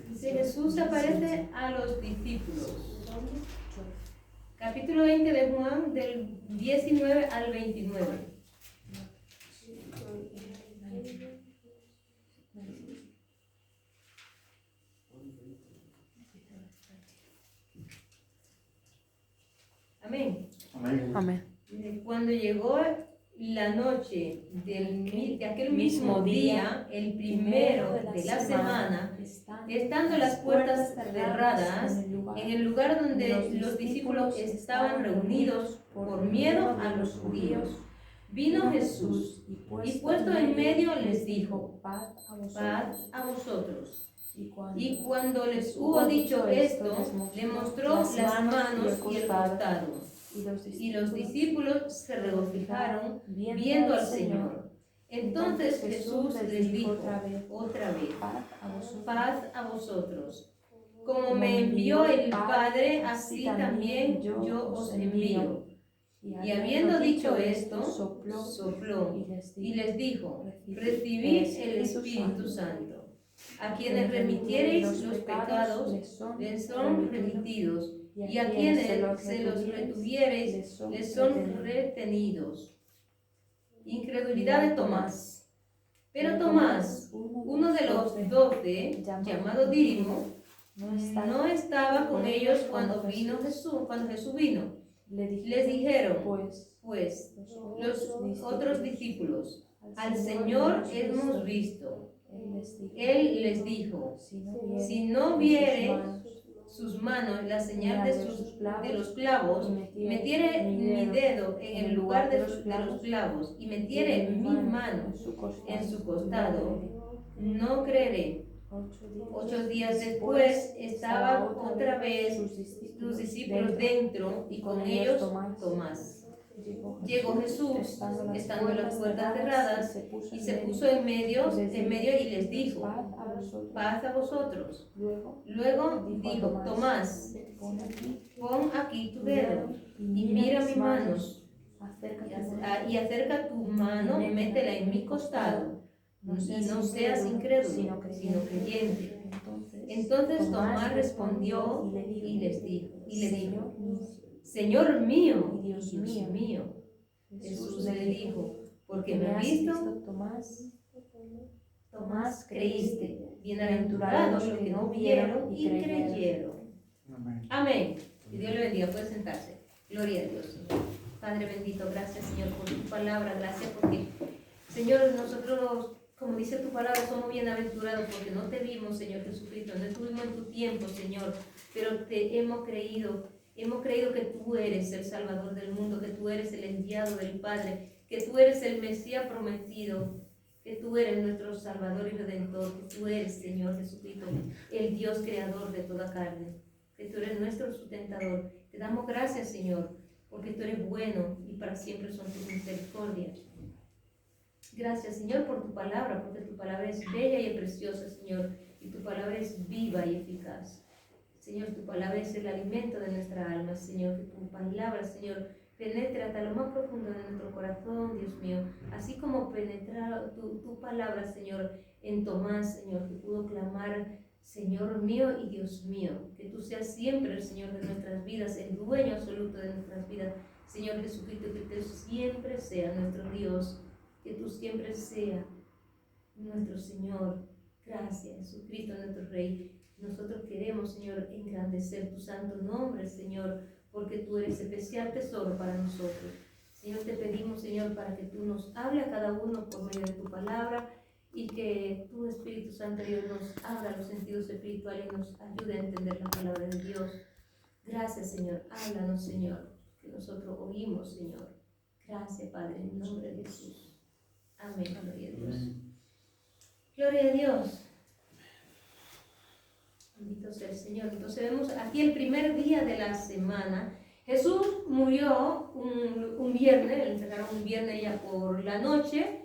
Dice, Jesús aparece a los discípulos. Capítulo 20 de Juan, del 19 al 29. Amén. Amén. Cuando llegó la noche de aquel mismo día, el primero de la semana, estando las puertas cerradas, en el lugar donde los discípulos estaban reunidos por miedo a los judíos, vino Jesús y puesto en medio les dijo, paz a vosotros. Y cuando les hubo dicho esto, le mostró las manos y el costado. Y los discípulos se regocijaron viendo al Señor. Entonces Jesús les dijo otra vez, paz a vosotros. Como me envió el Padre, así también yo os envío. Y habiendo dicho esto, sopló y les dijo, recibid el Espíritu Santo. A quienes remitiereis los pecados, les son remitidos, y a quienes se los retuviereis, les son retenidos. Incredulidad de Tomás. Pero Tomás, uno de los 12, llamado Dídimo, no estaba con ellos cuando Jesús vino. Les dijeron, pues, los otros discípulos, al Señor hemos visto. Él les dijo, si no viere sus manos la señal de los clavos, y metiere mi dedo en el lugar de los clavos, y metiere mi mano en su costado, no creeré. 8 días después estaban otra vez sus discípulos dentro, y con ellos Tomás. Llegó Jesús, estando las puertas cerradas, y se puso en medio y les dijo, paz a vosotros. Luego dijo, Tomás, pon aquí tu dedo y mira mis manos, y acerca tu mano, métela en mi costado, y no seas incrédulo, sino creyente. Entonces Tomás respondió y le dijo, Señor mío y Dios mío. Jesús le dijo, porque me has visto, Tomás, creíste. Bienaventurados los que no vieron y creyeron. Amén. Que Dios le bendiga. Puede sentarse. Gloria a Dios. Padre bendito, gracias Señor por tu palabra. Gracias porque, Señor, nosotros, como dice tu palabra, somos bienaventurados porque no te vimos, Señor Jesucristo. No estuvimos en tu tiempo, Señor, pero te hemos creído. Hemos creído que tú eres el Salvador del mundo, que tú eres el enviado del Padre, que tú eres el Mesías prometido, que tú eres nuestro Salvador y Redentor, que tú eres, Señor Jesucristo, el Dios creador de toda carne, que tú eres nuestro sustentador. Te damos gracias, Señor, porque tú eres bueno y para siempre son tus misericordias. Gracias, Señor, por tu palabra, porque tu palabra es bella y es preciosa, Señor, y tu palabra es viva y eficaz. Señor, tu palabra es el alimento de nuestra alma, Señor, que tu palabra, Señor, penetre hasta lo más profundo de nuestro corazón, Dios mío, así como penetrar tu palabra, Señor, en Tomás, Señor, que pudo clamar, Señor mío y Dios mío, que tú seas siempre el Señor de nuestras vidas, el dueño absoluto de nuestras vidas, Señor Jesucristo, que tú siempre seas nuestro Dios, que tú siempre seas nuestro Señor. Gracias, Jesucristo, nuestro Rey. Nosotros queremos, Señor, engrandecer tu santo nombre, Señor, porque tú eres especial tesoro para nosotros. Señor, te pedimos, Señor, para que tú nos hable a cada uno por medio de tu palabra y que tu Espíritu Santo, Dios, nos abra los sentidos espirituales y nos ayude a entender la palabra de Dios. Gracias, Señor. Háblanos, Señor, que nosotros oímos, Señor. Gracias, Padre, en el nombre de Jesús. Amén. Gloria a Dios. Gloria a Dios. Bendito sea el Señor. Entonces vemos aquí el primer día de la semana. Jesús murió un viernes, le entregaron un viernes ya por la noche.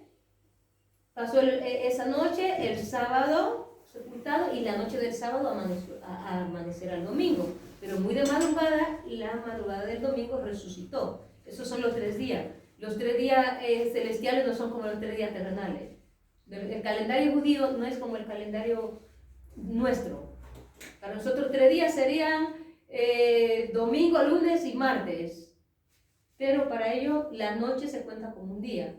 Pasó esa noche, el sábado sepultado, y la noche del sábado a amanecer al domingo. Pero muy de madrugada, la madrugada del domingo resucitó. Esos son los 3 días. Los 3 días celestiales no son como los 3 días terrenales. El calendario judío no es como el calendario nuestro. Para nosotros 3 días serían domingo, lunes y martes. Pero para ellos la noche se cuenta como un día.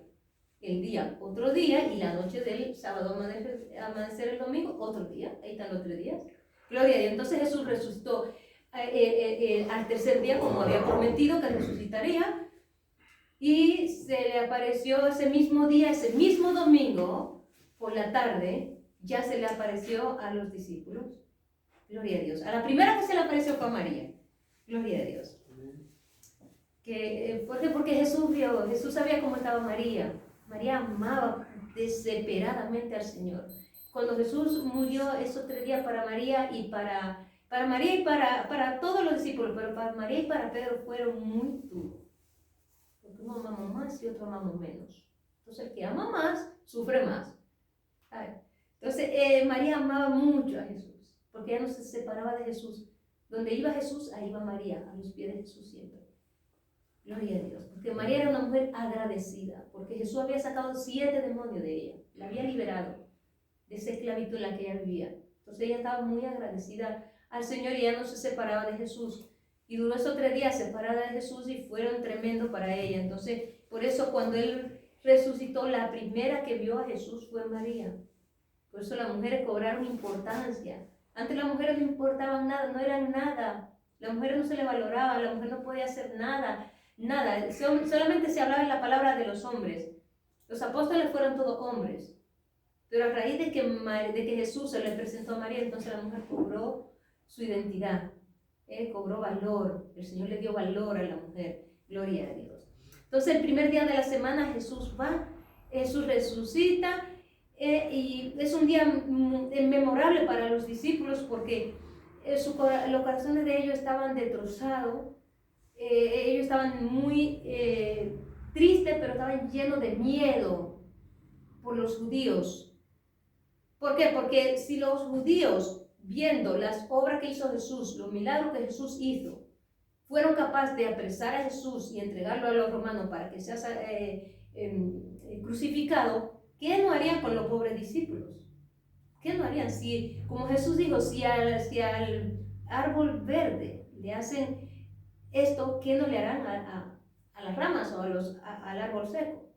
El día, otro día, y la noche del sábado amanecer el domingo, otro día. Ahí están los 3 días. Gloria a Dios. Entonces Jesús resucitó al tercer día, como había prometido que resucitaría. Y se le apareció ese mismo día, ese mismo domingo, por la tarde, ya se le apareció a los discípulos. Gloria a Dios. A la primera que se le apareció fue a María. Gloria a Dios. Porque Jesús sabía cómo estaba María. María amaba desesperadamente al Señor. Cuando Jesús murió esos 3 días para María y para María y para todos los discípulos, pero para María y para Pedro fueron muy duros. Porque uno ama más y otro ama menos. Entonces el que ama más, sufre más. Entonces María amaba mucho a Jesús, porque ella no se separaba de Jesús. Donde iba Jesús, ahí iba María, a los pies de Jesús siempre. Gloria a Dios, porque María era una mujer agradecida, porque Jesús había sacado 7 demonios de ella, la había liberado de esa esclavitud en la que ella vivía. Entonces ella estaba muy agradecida al Señor y ella no se separaba de Jesús. Y duró esos 3 días separada de Jesús y fueron tremendos para ella. Entonces, por eso cuando Él resucitó, la primera que vio a Jesús fue María. Por eso las mujeres cobraron importancia. Antes las mujeres no importaban nada, no eran nada. La mujer no se le valoraba, la mujer no podía hacer nada. Nada, solamente se hablaba en la palabra de los hombres. Los apóstoles fueron todos hombres. Pero a raíz de que Jesús se le presentó a María, entonces la mujer cobró su identidad. Cobró valor. El Señor le dio valor a la mujer. Gloria a Dios. Entonces el primer día de la semana Jesús va, Jesús resucita y es un día memorable para los discípulos porque los corazones de ellos estaban destrozados. Ellos estaban muy tristes, pero estaban llenos de miedo por los judíos. ¿Por qué? Porque si los judíos, viendo las obras que hizo Jesús, los milagros que Jesús hizo, fueron capaces de apresar a Jesús y entregarlo a los romanos para que sea crucificado, ¿qué no harían con los pobres discípulos? ¿Qué no harían? Si, como Jesús dijo, si al árbol verde le hacen esto, ¿qué no le harán a las ramas o al árbol seco?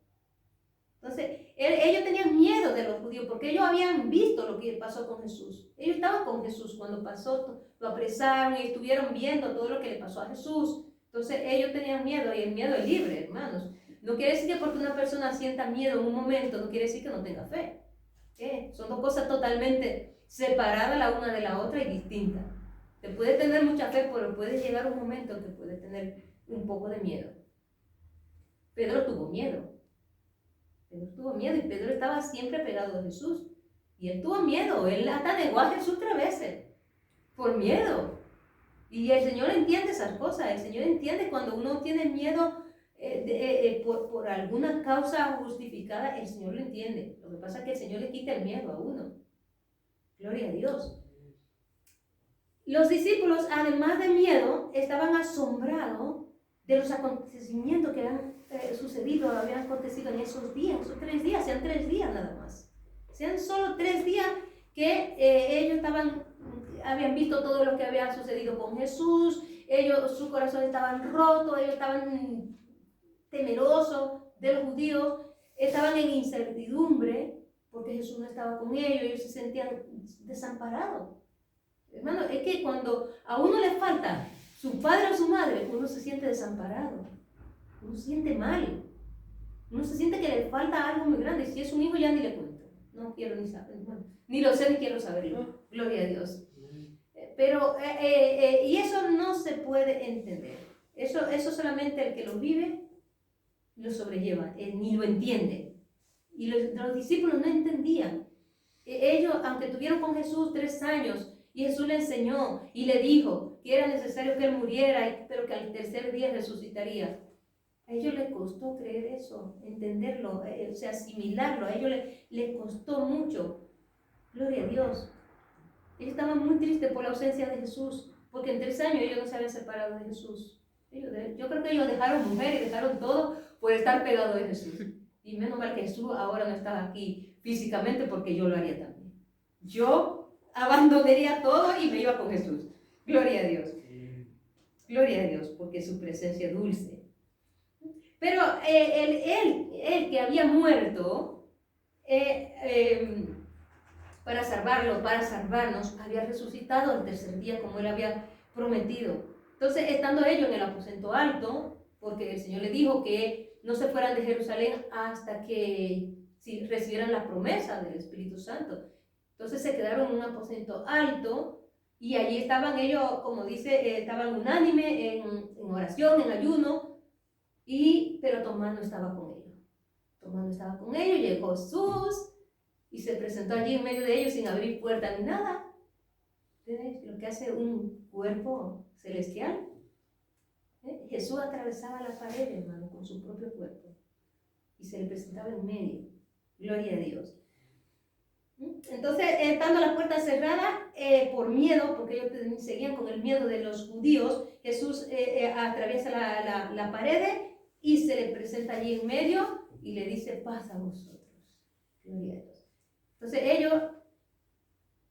Entonces, ellos tenían miedo de los judíos porque ellos habían visto lo que pasó con Jesús. Ellos estaban con Jesús cuando pasó, lo apresaron y estuvieron viendo todo lo que le pasó a Jesús. Entonces, ellos tenían miedo y el miedo es libre, hermanos. No quiere decir que porque una persona sienta miedo en un momento, no quiere decir que no tenga fe. Son dos cosas totalmente separadas la una de la otra y distintas. Te puede tener mucha fe, pero puede llegar un momento que puede tener un poco de miedo. Pedro tuvo miedo. Pedro tuvo miedo y Pedro estaba siempre pegado a Jesús. Y él tuvo miedo. Él hasta negó a Jesús 3 veces. Por miedo. Y el Señor entiende esas cosas. El Señor entiende cuando uno tiene miedo por alguna causa justificada. El Señor lo entiende. Lo que pasa es que el Señor le quita el miedo a uno. Gloria a Dios. Los discípulos, además de miedo, estaban asombrados de los acontecimientos que habían habían acontecido en esos días, esos 3 días, sean 3 días nada más. Sean solo 3 días que ellos habían visto todo lo que había sucedido con Jesús, su corazón estaban rotos, ellos estaban temerosos de los judíos, estaban en incertidumbre porque Jesús no estaba con ellos se sentían desamparados. Hermano, es que cuando a uno le falta su padre o su madre, uno se siente desamparado, uno se siente mal, uno se siente que le falta algo muy grande. Si es un hijo ya ni le cuento, no quiero ni saber, ni lo sé ni quiero saberlo, gloria a Dios. Pero, y eso no se puede entender, eso solamente el que lo vive lo sobrelleva, ni lo entiende. Y los discípulos no entendían. Ellos, aunque tuvieron con Jesús 3 años, y Jesús le enseñó y le dijo que era necesario que Él muriera, pero que al tercer día resucitaría. A ellos les costó creer eso, entenderlo, asimilarlo. A ellos les costó mucho. Gloria a Dios. Ellos estaban muy tristes por la ausencia de Jesús, porque en 3 años ellos no se habían separado de Jesús. Yo creo que ellos dejaron mujer y dejaron todo por estar pegados de Jesús. Y menos mal que Jesús ahora no está aquí físicamente, porque yo lo haría también. Yo abandonaría todo y me iba con Jesús. Gloria a Dios. Gloria a Dios, porque su presencia es dulce. Pero él que había muerto para salvarlo, para salvarnos, había resucitado al tercer día como él había prometido. Entonces, estando ellos en el aposento alto, porque el Señor le dijo que no se fueran de Jerusalén hasta que recibieran la promesa del Espíritu Santo. Entonces se quedaron en un aposento alto y allí estaban ellos, como dice, estaban unánime en oración, en ayuno, pero Tomás no estaba con ellos. Tomás no estaba con ellos, llegó Jesús y se presentó allí en medio de ellos sin abrir puerta ni nada. ¿Entiendes? Lo que hace un cuerpo celestial. Jesús atravesaba la pared, hermano, con su propio cuerpo y se le presentaba en medio. Gloria a Dios. Entonces, estando las puertas cerradas, por miedo, porque ellos seguían con el miedo de los judíos, Jesús atraviesa la pared y se le presenta allí en medio y le dice, paz a vosotros. Gloria a Dios. Entonces ellos,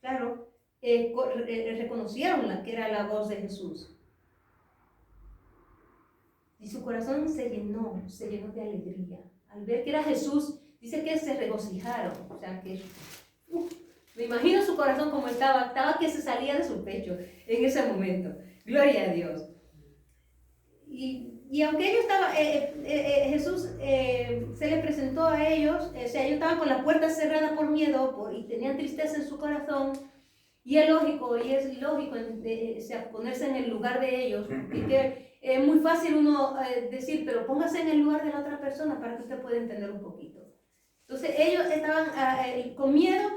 claro, reconocieron que era la voz de Jesús. Y su corazón se llenó de alegría. Al ver que era Jesús, dice que se regocijaron. O sea, que me imagino su corazón como estaba que se salía de su pecho en ese momento. Gloria a Dios. Y aunque ellos estaban, Jesús se le presentó a ellos, o sea, ellos estaban con las puertas cerradas por miedo y tenían tristeza en su corazón. Y es lógico ponerse en el lugar de ellos, porque es muy fácil uno decir, pero póngase en el lugar de la otra persona para que usted pueda entender un poquito. Entonces ellos estaban con miedo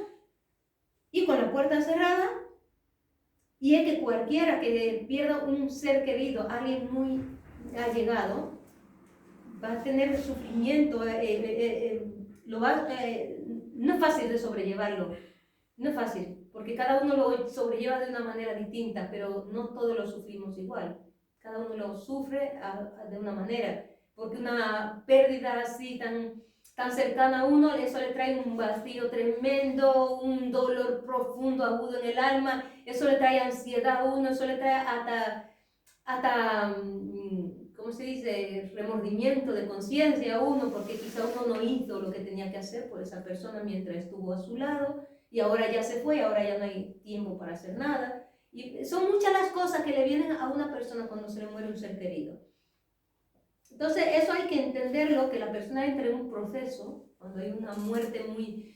y con la puerta cerrada, y es que cualquiera que pierda un ser querido, alguien muy allegado, va a tener sufrimiento, no es fácil de sobrellevarlo, no es fácil, porque cada uno lo sobrelleva de una manera distinta, pero no todos lo sufrimos igual, cada uno lo sufre de una manera, porque una pérdida así tan cercana a uno, eso le trae un vacío tremendo, un dolor profundo, agudo en el alma, eso le trae ansiedad a uno, eso le trae hasta ¿cómo se dice?, remordimiento de conciencia a uno, porque quizá uno no hizo lo que tenía que hacer por esa persona mientras estuvo a su lado, y ahora ya se fue, ahora ya no hay tiempo para hacer nada. Y son muchas las cosas que le vienen a una persona cuando se le muere un ser querido. Entonces eso hay que entenderlo, que la persona entra en un proceso, cuando hay una muerte muy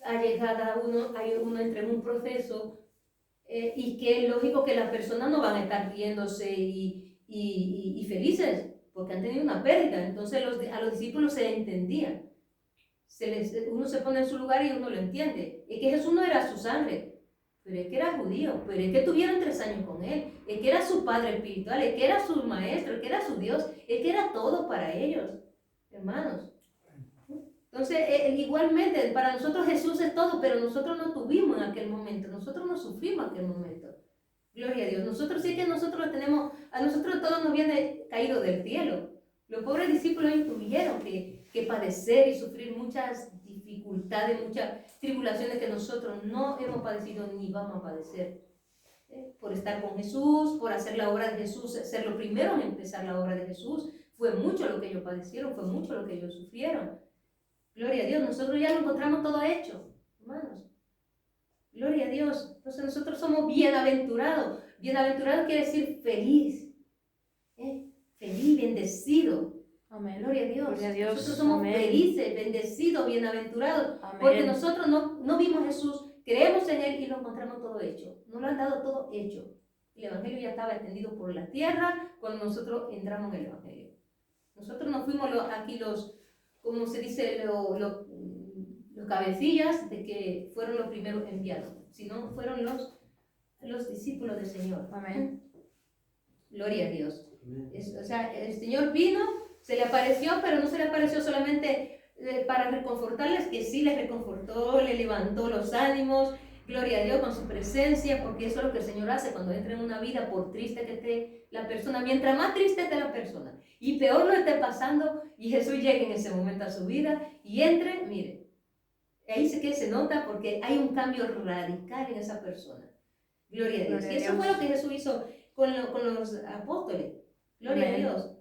allegada a uno, uno entra en un proceso, y que es lógico que las personas no van a estar riéndose y felices, porque han tenido una pérdida. Entonces a los discípulos se entendía. Uno se pone en su lugar y uno lo entiende. Es que Jesús no era su sangre, pero es que era judío, pero es que tuvieron 3 años con él, es que era su padre espiritual, es que era su maestro, es que era su Dios, es que era todo para ellos, hermanos. Entonces, igualmente, para nosotros Jesús es todo, pero nosotros no tuvimos en aquel momento, nosotros no sufrimos en aquel momento. Gloria a Dios. Nosotros sí que a nosotros todo nos viene caído del cielo. Los pobres discípulos tuvieron que padecer y sufrir muchas dificultades, muchas tribulaciones que nosotros no hemos padecido ni vamos a padecer. Por estar con Jesús, por hacer la obra de Jesús, ser los primeros en empezar la obra de Jesús. Fue mucho lo que ellos padecieron, fue mucho lo que ellos sufrieron. Gloria a Dios, nosotros ya lo encontramos todo hecho, hermanos. Gloria a Dios. Entonces nosotros somos bienaventurados. Bienaventurado quiere decir feliz. Feliz, bendecido. Amén. Gloria a Dios. Gloria a Dios. Nosotros somos Amén. Felices, bendecidos, bienaventurados. Amén. Porque nosotros no vimos a Jesús, creemos en Él y lo encontramos todo hecho. Nos lo han dado todo hecho. El Evangelio ya estaba extendido por la tierra cuando nosotros entramos en el Evangelio. Nosotros no fuimos aquí como se dice, los cabecillas de que fueron los primeros enviados, sino fueron los discípulos del Señor. Amén. Gloria a Dios. O sea, el Señor vino, se le apareció, pero no se le apareció solamente para reconfortarles, que sí les reconfortó, le levantó los ánimos, gloria a Dios con su presencia, porque eso es lo que el Señor hace cuando entra en una vida, por triste que esté la persona, mientras más triste esté la persona y peor lo esté pasando, y Jesús llegue en ese momento a su vida y entre, mire, Ahí sí que se nota porque hay un cambio radical en esa persona. Gloria a Dios. Y eso fue lo que Jesús hizo con los apóstoles. Gloria a Dios.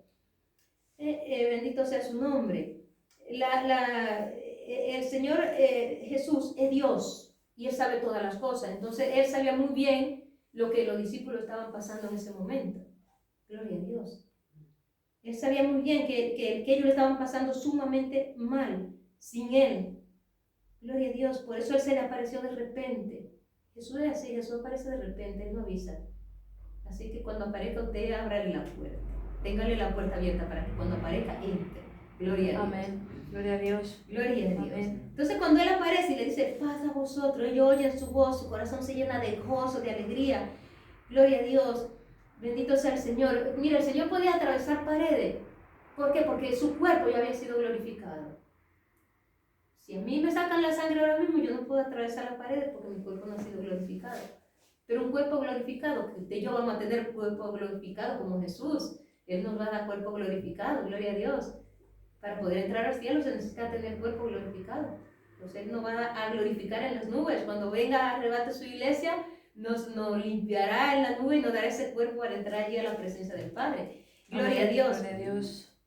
Bendito sea su nombre. El Señor Jesús es Dios y Él sabe todas las cosas. Entonces Él sabía muy bien lo que los discípulos estaban pasando en ese momento. Gloria a Dios. Él sabía muy bien que ellos le estaban pasando sumamente mal sin Él. Gloria a Dios. Por eso Él se le apareció de repente. Jesús es así, Jesús aparece de repente, Él no avisa. Así que cuando aparezca usted, ábrale la puerta. Téngale la puerta abierta para que cuando aparezca, entre. Gloria a Dios. Amén. Gloria a Dios. Gloria a Dios. Amén. Entonces cuando Él aparece y le dice, paz a vosotros, ellos oyen su voz, su corazón se llena de gozo, de alegría. Gloria a Dios. Bendito sea el Señor. Mira, el Señor podía atravesar paredes. ¿Por qué? Porque su cuerpo ya había sido glorificado. Si a mí me sacan la sangre ahora mismo, yo no puedo atravesar las paredes porque mi cuerpo no ha sido glorificado. Pero un cuerpo glorificado, que usted y yo vamos a tener cuerpo glorificado como Jesús. Él nos va a dar cuerpo glorificado, gloria a Dios. Para poder entrar al cielo se necesita tener cuerpo glorificado. Entonces Él nos va a glorificar en las nubes. Cuando venga a arrebate su iglesia, nos limpiará en la nube y nos dará ese cuerpo para entrar allí a la presencia del Padre. Gloria a Dios. Gloria a Dios.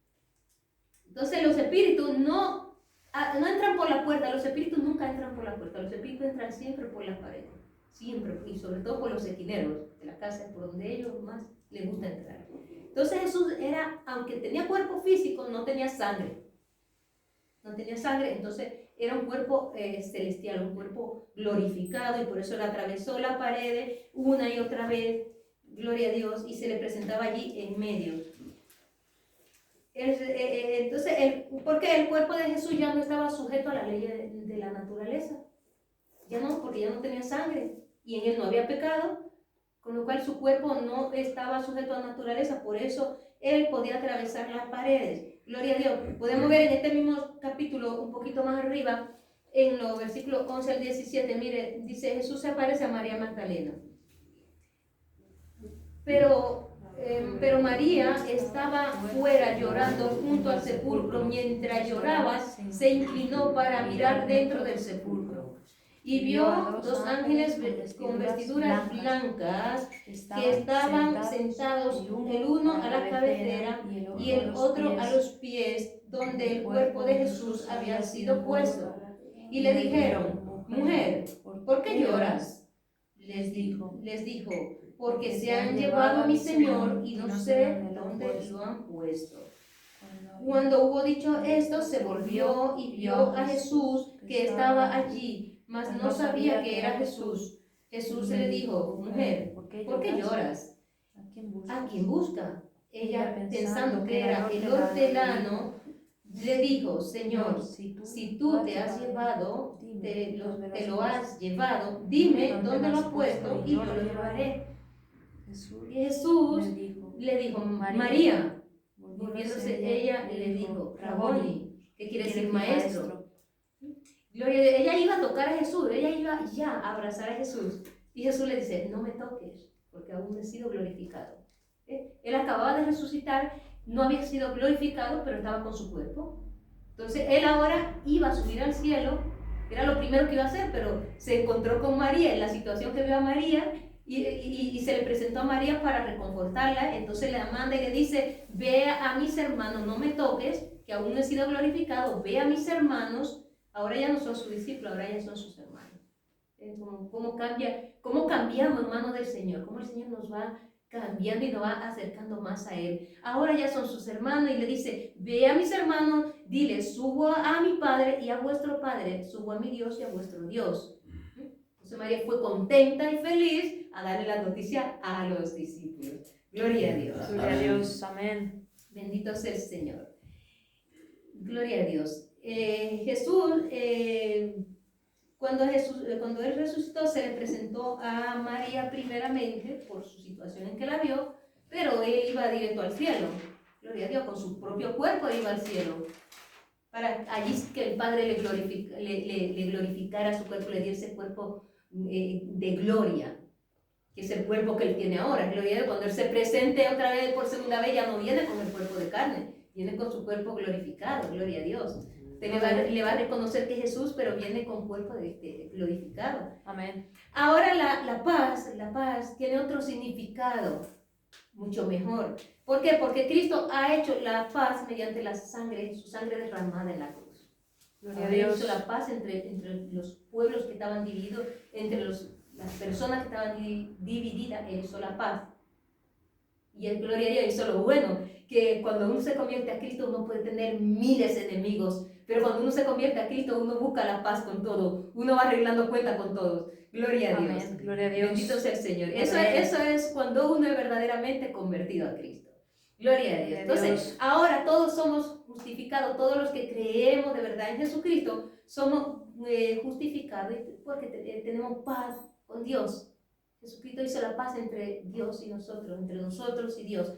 Entonces los espíritus no entran por la puerta. Los espíritus nunca entran por la puerta. Los espíritus entran siempre por las paredes. Siempre, y sobre todo por los esquineros de la casa, por donde ellos más les gusta entrar. Entonces Jesús era, aunque tenía cuerpo físico, no tenía sangre. No tenía sangre, entonces era un cuerpo celestial, un cuerpo glorificado, y por eso él atravesó la pared una y otra vez, gloria a Dios, y se le presentaba allí en medio. Entonces, porque el cuerpo de Jesús ya no estaba sujeto a la ley de la naturaleza. Ya no, porque ya no tenía sangre y en él no había pecado, con lo cual su cuerpo no estaba sujeto a la naturaleza, por eso él podía atravesar las paredes. Gloria a Dios. Podemos ver en este mismo capítulo, un poquito más arriba, en los versículos 11 al 17, mire, dice, Jesús se aparece a María Magdalena. Pero María estaba fuera llorando junto al sepulcro. Mientras lloraba, se inclinó para mirar dentro del sepulcro. Y vio dos ángeles con vestiduras blancas que estaban sentados, el uno a la cabecera y el otro a los pies, donde el cuerpo de Jesús había sido puesto. Y le dijeron, mujer, ¿por qué lloras? Les dijo, porque se han llevado a mi Señor y no sé dónde lo han puesto. Cuando hubo dicho esto, se volvió y vio a Jesús que estaba allí, mas no sabía que era Jesús. Jesús le dijo, mujer, ¿por qué lloras? ¿A quién busca? Ella, pensando que era el hortelano, le dijo, Señor, si tú te has llevado, te lo has llevado, dime dónde lo has puesto y yo lo llevaré. Y Jesús le dijo, María. Volviéndose ella le dijo, Raboni, que quiere decir maestro. Gloria a Dios. Ella iba a tocar a Jesús, ella iba ya a abrazar a Jesús. Y Jesús le dice, no me toques, porque aún no he sido glorificado. Él acababa de resucitar, no había sido glorificado, pero estaba con su cuerpo. Entonces él ahora iba a subir al cielo, era lo primero que iba a hacer, pero se encontró con María en la situación que vio a María, y se le presentó a María para reconfortarla. Entonces la manda y le dice, ve a mis hermanos, no me toques, que aún no he sido glorificado, ve a mis hermanos, ahora ya no son sus discípulos, ahora ya son sus hermanos. ¿Cómo cambiamos, hermanos del Señor? ¿Cómo el Señor nos va cambiando y nos va acercando más a Él? Ahora ya son sus hermanos, y le dice, ve a mis hermanos, dile, subo a mi Padre y a vuestro Padre, subo a mi Dios y a vuestro Dios. Entonces María fue contenta y feliz a darle la noticia a los discípulos. Gloria a Dios. Gloria a Dios, amén. Bendito sea el Señor. Gloria a Dios. Jesús, cuando Él resucitó, se le presentó a María primeramente por su situación en que la vio, pero Él iba directo al cielo. Gloria a Dios, con su propio cuerpo iba al cielo. Para allí que el Padre le glorificara su cuerpo, le diese ese cuerpo de gloria, que es el cuerpo que Él tiene ahora. Gloria a Dios, cuando Él se presente otra vez por segunda vez, ya no viene con el cuerpo de carne, viene con su cuerpo glorificado. Gloria a Dios. Usted le va a reconocer que es Jesús, pero viene con cuerpo glorificado. Amén. Ahora la paz tiene otro significado mucho mejor. ¿Por qué? Porque Cristo ha hecho la paz mediante la sangre, su sangre derramada en la cruz. Gloria a Ahora Dios. hizo la paz entre los pueblos que estaban divididos, entre las personas que estaban divididas, Él hizo la paz. Y el gloria a Dios hizo lo bueno, que cuando uno se convierte a Cristo uno puede tener miles de enemigos, pero cuando uno se convierte a Cristo uno busca la paz con todo, uno va arreglando cuenta con todos. Gloria a Dios. Amén. Gloria a Dios. Bendito sea el Señor. Amén. Eso es cuando uno es verdaderamente convertido a Cristo. Gloria a Dios. Gloria a Entonces, Dios. ahora todos somos justificados, todos los que creemos de verdad en Jesucristo, somos justificados porque tenemos paz con Dios. Jesucristo hizo la paz entre Dios y nosotros, entre nosotros y Dios.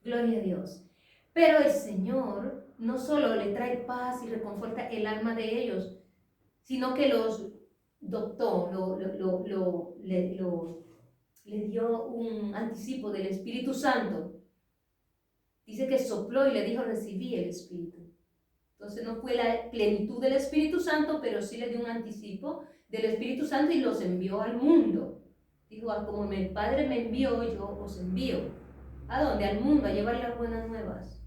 Gloria a Dios. Pero el Señor no solo le trae paz y reconforta el alma de ellos, sino que los dotó, le dio un anticipo del Espíritu Santo. Dice que sopló y le dijo, recibí el Espíritu. Entonces no fue la plenitud del Espíritu Santo, pero sí le dio un anticipo del Espíritu Santo y los envió al mundo. Dijo, como el Padre me envió, yo os envío. ¿A dónde? Al mundo, a llevar las buenas nuevas.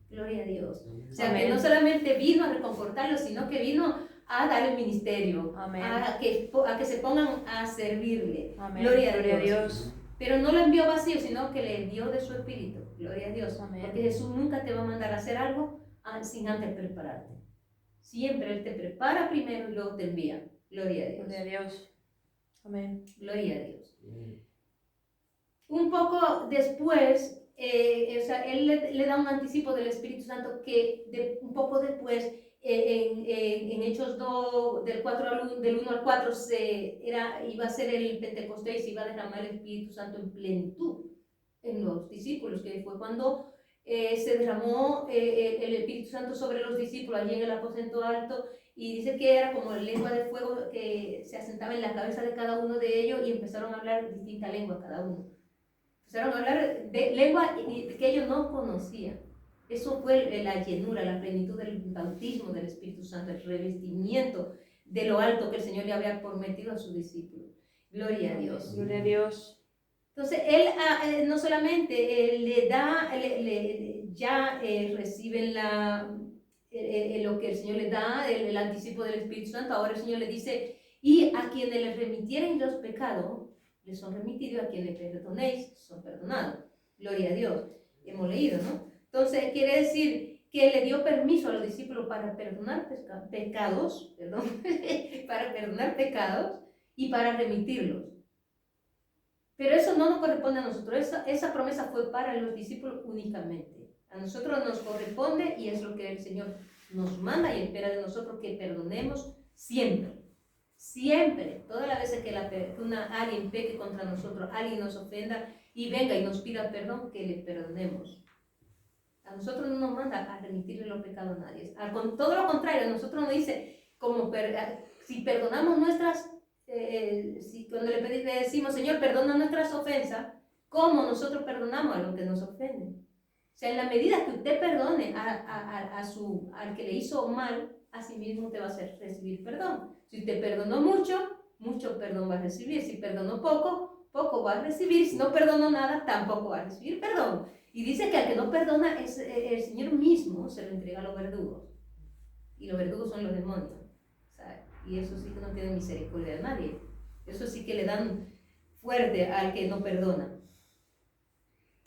Gloria a Dios. O sea, Amén. que no solamente vino a reconfortarlos, sino que vino a dar el ministerio, Amén. a que se pongan a servirle. Amén. Gloria a Gloria Dios. Pero no lo envió vacío, sino que le dio de su espíritu. Gloria a Dios. Amén. Porque Jesús nunca te va a mandar a hacer algo sin antes prepararte. Siempre Él te prepara primero y luego te envía. Gloria a Dios. Gloria a Dios. Amén. Gloria a Dios. Un poco después, o sea, Él le da un anticipo del Espíritu Santo que un poco después, en Hechos 2, del 1 al 4, iba a ser el Pentecostés y se iba a derramar el Espíritu Santo en plenitud en los discípulos, que fue cuando se derramó el Espíritu Santo sobre los discípulos allí en el aposento alto, y dice que era como lengua de fuego que se asentaba en la cabeza de cada uno de ellos y empezaron a hablar distinta lengua cada uno. Empezaron a hablar de lengua que ellos no conocían. Eso fue la llenura, la plenitud del bautismo del Espíritu Santo, el revestimiento de lo alto que el Señor le había prometido a sus discípulos. Gloria a Dios. Gloria a Dios. Entonces, Él no solamente le da, ya reciben lo que el Señor les da, el anticipo del Espíritu Santo. Ahora el Señor le dice, y a quienes les remitieren los pecados, les son remitidos, a quienes perdonéis, son perdonados. Gloria a Dios. Hemos leído, ¿no? Entonces, quiere decir que le dio permiso a los discípulos para perdonar pecados, para perdonar pecados y para remitirlos. Pero eso no nos corresponde a nosotros, esa promesa fue para los discípulos únicamente. A nosotros nos corresponde y es lo que el Señor nos manda y espera de nosotros, que perdonemos siempre. Siempre, todas las veces que alguien peque contra nosotros, alguien nos ofenda y venga y nos pida perdón, que le perdonemos. A nosotros no nos manda a remitirle los pecados a nadie. Todo lo contrario, a nosotros nos dice, si perdonamos nuestras, cuando le decimos, Señor, perdona nuestras ofensas, ¿cómo nosotros perdonamos a los que nos ofenden? O sea, en la medida que usted perdone al que le hizo mal, así mismo te va a hacer recibir perdón. Si usted perdonó mucho, mucho perdón va a recibir. Si perdonó poco, poco va a recibir. Si no perdonó nada, tampoco va a recibir perdón. Y dice que al que no perdona, el Señor mismo se lo entrega a los verdugos. Y los verdugos son los demonios. O sea, y eso sí que no tiene misericordia de nadie. Eso sí que le dan fuerte al que no perdona.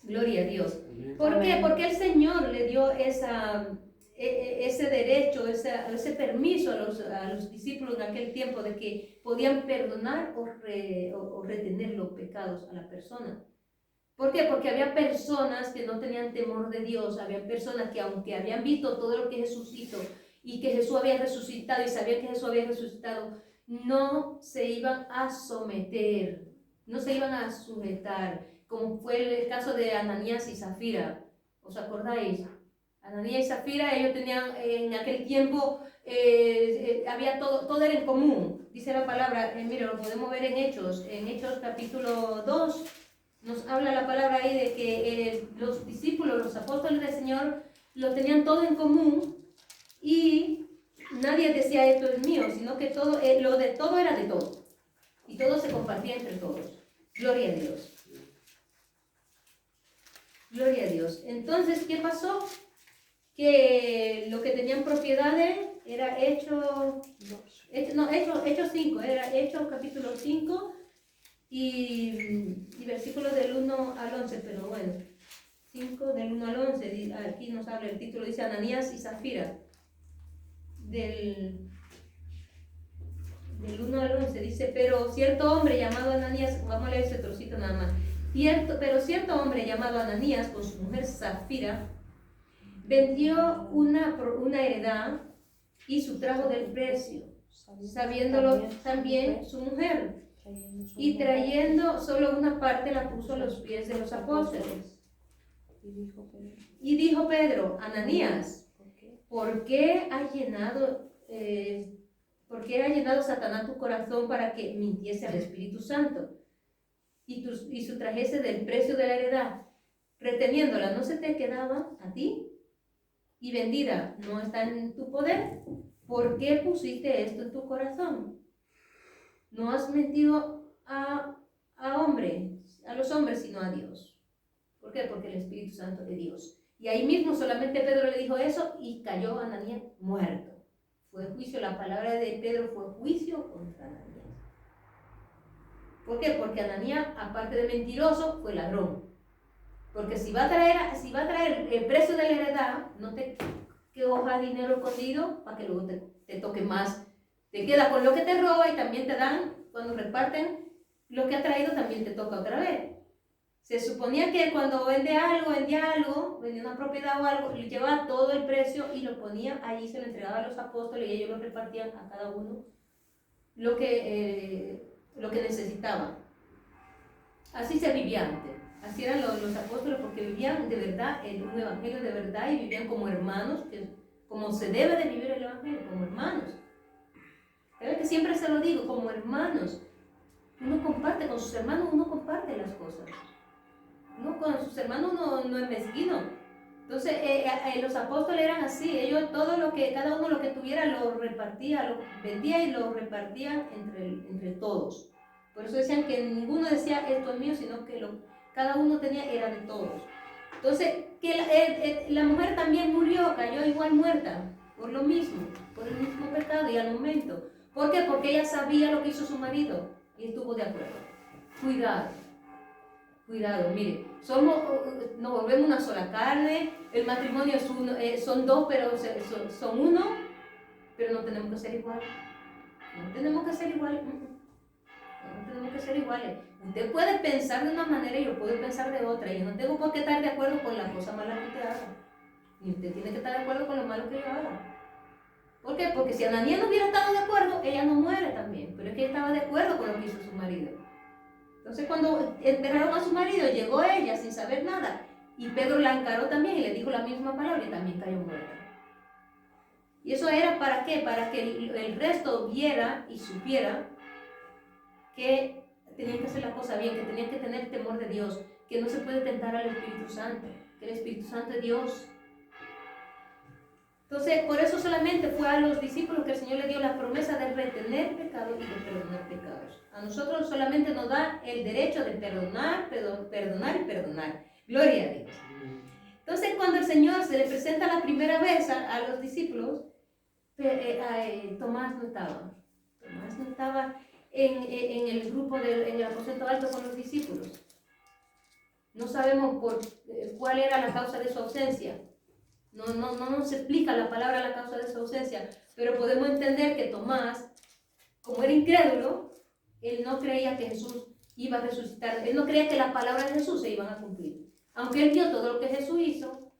Gloria a Dios. ¿Por qué? Porque el Señor le dio ese derecho, ese permiso a los discípulos en aquel tiempo de que podían perdonar o retener los pecados a la persona. ¿Por qué? Porque había personas que no tenían temor de Dios, había personas que aunque habían visto todo lo que Jesús hizo y que Jesús había resucitado y sabían que Jesús había resucitado, no se iban a someter, no se iban a sujetar, como fue el caso de Ananías y Zafira. ¿Os acordáis? Ananías y Zafira, ellos tenían en aquel tiempo, había todo era en común. Dice la palabra, mira, lo podemos ver en Hechos capítulo 2, nos habla la palabra ahí de que los discípulos, los apóstoles del Señor, lo tenían todo en común y nadie decía esto es mío, sino que todo, lo de todo era de todo. Y todo se compartía entre todos. Gloria a Dios. Gloria a Dios. Entonces, ¿qué pasó? Que lo que tenían propiedades era Hechos 5, era Hechos capítulo 5 y versículos del 1 al 11, pero bueno, 5 del 1 al 11, aquí nos habla, el título dice Ananías y Zafira, del 1 al 11, dice, pero cierto hombre llamado Ananías, vamos a leer ese trocito nada más, pero cierto hombre llamado Ananías con su mujer Zafira, vendió una heredad y sustrajo del precio, sabiéndolo también su mujer, y trayendo solo una parte la puso a los pies de los apóstoles. Y dijo Pedro, Ananías, ¿por qué ha llenado Satanás tu corazón para que mintiese al Espíritu Santo y sustrajese del precio de la heredad, reteniéndola? ¿No se te quedaba a ti? Y vendida, ¿no está en tu poder? ¿Por qué pusiste esto en tu corazón? No has mentido a los hombres, sino a Dios. ¿Por qué? Porque el Espíritu Santo de Dios. Y ahí mismo solamente Pedro le dijo eso y cayó Ananías muerto. Fue juicio, la palabra de Pedro fue juicio contra Ananías. ¿Por qué? Porque Ananías, aparte de mentiroso, fue ladrón. Porque si va a traer el precio de la heredad, no te que hoja de dinero escondido para que luego te toque más. Te queda con lo que te roba y también te dan, cuando reparten lo que ha traído, también te toca otra vez. Se suponía que cuando vendía una propiedad o algo, le llevaba todo el precio y lo ponía allí, se lo entregaba a los apóstoles y ellos lo repartían a cada uno lo que necesitaban. Así se vivía antes. Así eran los apóstoles, porque vivían de verdad en un evangelio de verdad y vivían como hermanos, como se debe de vivir el evangelio, como hermanos. ¿Sabes que siempre se lo digo? Como hermanos. Uno comparte con sus hermanos, uno comparte las cosas. Uno con sus hermanos no es mezquino. Entonces los apóstoles eran así, ellos cada uno lo que tuviera lo repartía, lo vendía y lo repartían entre todos. Por eso decían que ninguno decía esto es mío, sino que cada uno era de todos. Entonces, que la mujer también murió, cayó igual muerta, por lo mismo, por el mismo pecado y al momento. ¿Por qué? Porque ella sabía lo que hizo su marido y estuvo de acuerdo. Cuidado, mire, nos volvemos una sola carne, el matrimonio son dos, pero son uno, pero no tenemos que ser iguales. No tenemos que ser iguales. No tenemos que ser iguales. Usted puede pensar de una manera y yo puedo pensar de otra. Y yo no tengo por qué estar de acuerdo con la cosa mala que usted haga. Y usted tiene que estar de acuerdo con lo malo que yo haga. ¿Por qué? Porque si Ananías no hubiera estado de acuerdo, ella no muere también. Pero es que ella estaba de acuerdo con lo que hizo su marido. Entonces cuando enterraron a su marido, llegó ella sin saber nada. Y Pedro la encaró también y le dijo la misma palabra y también cayó muerta. ¿Y eso era para qué? Para que el resto viera y supiera que tenían que hacer la cosa bien, que tenían que tener temor de Dios, que no se puede tentar al Espíritu Santo, que el Espíritu Santo es Dios. Entonces, por eso solamente fue a los discípulos que el Señor le dio la promesa de retener pecados y de perdonar pecados. A nosotros solamente nos da el derecho de perdonar y perdonar. Gloria a Dios. Entonces, cuando el Señor se le presenta la primera vez a los discípulos, Tomás no estaba. Tomás no estaba en el grupo, en el aposento alto con los discípulos. No sabemos cuál era la causa de su ausencia. No nos explica la palabra la causa de su ausencia, pero podemos entender que Tomás, como era incrédulo, él no creía que Jesús iba a resucitar. Él no creía que las palabras de Jesús se iban a cumplir. Aunque él vio todo lo que Jesús hizo,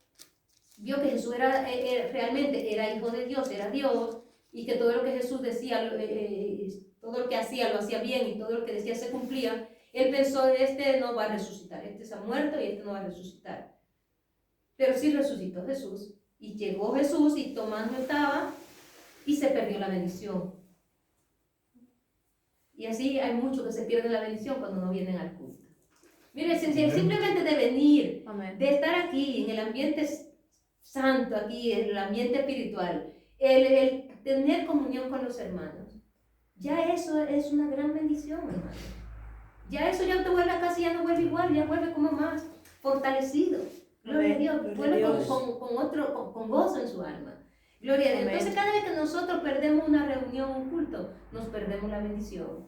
vio que Jesús realmente era hijo de Dios, era Dios, y que todo lo que Jesús decía, todo lo que hacía, lo hacía bien, y todo lo que decía se cumplía. Él pensó, este no va a resucitar, este se ha muerto y este no va a resucitar. Pero sí resucitó Jesús, y llegó Jesús y Tomás no estaba, y se perdió la bendición. Y así hay muchos que se pierden la bendición cuando no vienen al culto. Mire, simplemente de venir, de estar aquí en el ambiente santo, aquí en el ambiente espiritual, el tener comunión con los hermanos. Ya eso es una gran bendición, hermano. Ya eso ya te vuelve a casa y ya no vuelve igual, ya vuelve como más fortalecido. Gloria a Dios, vuelve con gozo en su alma. Gloria a Dios. Amén. Entonces cada vez que nosotros perdemos una reunión, un culto, nos perdemos la bendición.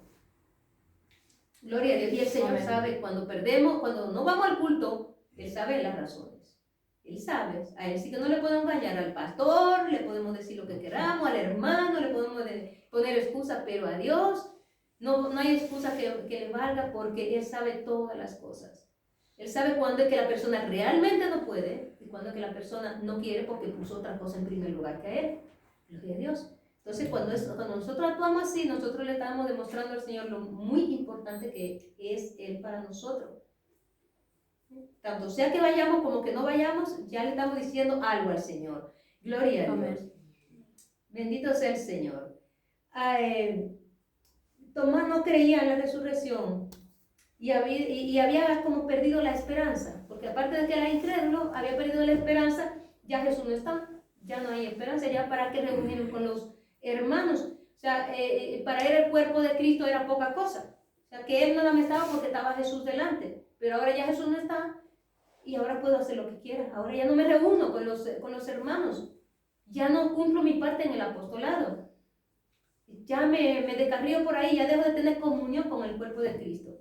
Gloria a Dios. Y el Señor Amén. sabe cuando perdemos, cuando no vamos al culto, Él sabe las razones. Él sabe. A Él sí que no le podemos engañar al pastor, le podemos decir lo que queramos, al hermano, le podemos poner excusa, pero a Dios no hay excusa que le valga porque Él sabe todas las cosas. Él sabe cuándo es que la persona realmente no puede y cuándo es que la persona no quiere porque puso otra cosa en primer lugar que a Él. Gloria a Dios. Entonces, cuando nosotros actuamos así, nosotros le estamos demostrando al Señor lo muy importante que es Él para nosotros. Tanto sea que vayamos como que no vayamos, ya le estamos diciendo algo al Señor. Gloria a Dios. Bendito sea el Señor. Tomás no creía en la resurrección y había como perdido la esperanza, porque aparte de que era incrédulo, había perdido la esperanza. Ya Jesús no está, ya no hay esperanza, ya para qué reunirnos con los hermanos. O sea, para él el cuerpo de Cristo era poca cosa. O sea, que él no la estaba porque estaba Jesús delante, pero ahora ya Jesús no está y ahora puedo hacer lo que quiera. Ahora ya no me reúno con los hermanos, ya no cumplo mi parte en el apostolado. Ya me descarrío por ahí, ya dejo de tener comunión con el cuerpo de Cristo.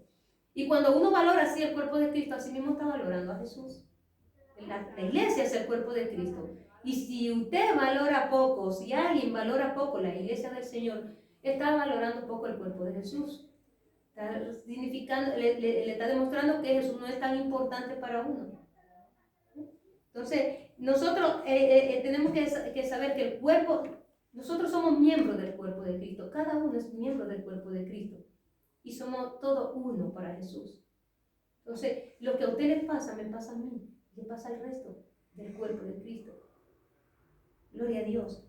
Y cuando uno valora así el cuerpo de Cristo, así mismo está valorando a Jesús. La iglesia es el cuerpo de Cristo. Y si usted valora poco, si alguien valora poco la iglesia del Señor, está valorando poco el cuerpo de Jesús. Está significando, le está demostrando que Jesús no es tan importante para uno. Entonces, nosotros tenemos que saber que el cuerpo, nosotros somos miembros del cuerpo de Cristo. Cada uno es miembro del cuerpo de Cristo. Y somos todos uno para Jesús. Entonces, lo que a usted le pasa, me pasa a mí. Le pasa al resto del cuerpo de Cristo. Gloria a Dios.